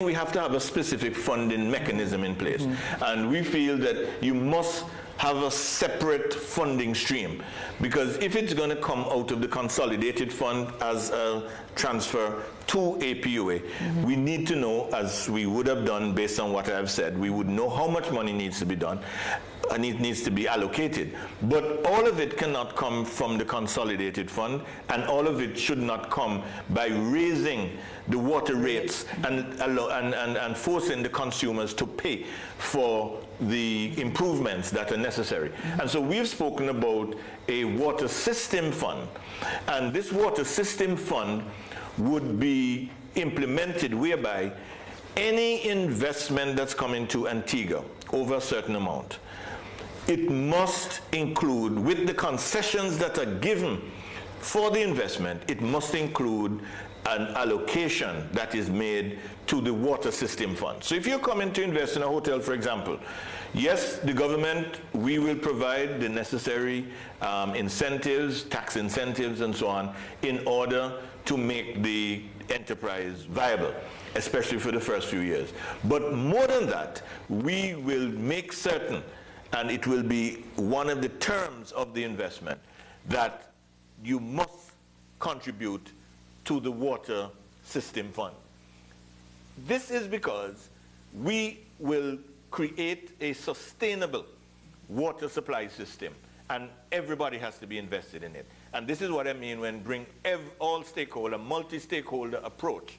we have to have a specific funding mechanism in place. And we feel that you must have a separate funding stream, because if it's going to come out of the consolidated fund as a transfer to APUA, we need to know, as we would have done based on what I've said, we would know how much money needs to be done and it needs to be allocated. But all of it cannot come from the consolidated fund, and all of it should not come by raising the water rates and forcing the consumers to pay for the improvements that are necessary. And so we've spoken about a water system fund, and this water system fund would be implemented whereby any investment that's coming to Antigua over a certain amount, it must include, with the concessions that are given for the investment, it must include an allocation that is made to the water system fund. So if you're coming to invest in a hotel, for example, yes, the government, we will provide the necessary incentives, tax incentives and so on, in order to make the enterprise viable, especially for the first few years. But more than that, we will make certain, and it will be one of the terms of the investment, that you must contribute to the water system fund. This is because we will create a sustainable water supply system, and everybody has to be invested in it. And this is what I mean when bring all stakeholder, multi-stakeholder approach.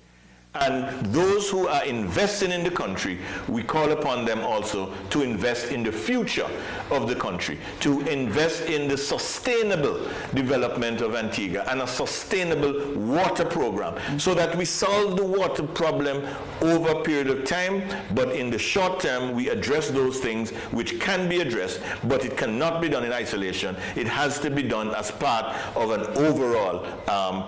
And those who are investing in the country, we call upon them also to invest in the future of the country, to invest in the sustainable development of Antigua and a sustainable water program, so that we solve the water problem over a period of time, but in the short term we address those things which can be addressed, but it cannot be done in isolation. It has to be done as part of an overall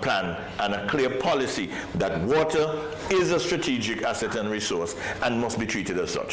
plan and a clear policy that water is a strategic asset and resource and must be treated as such.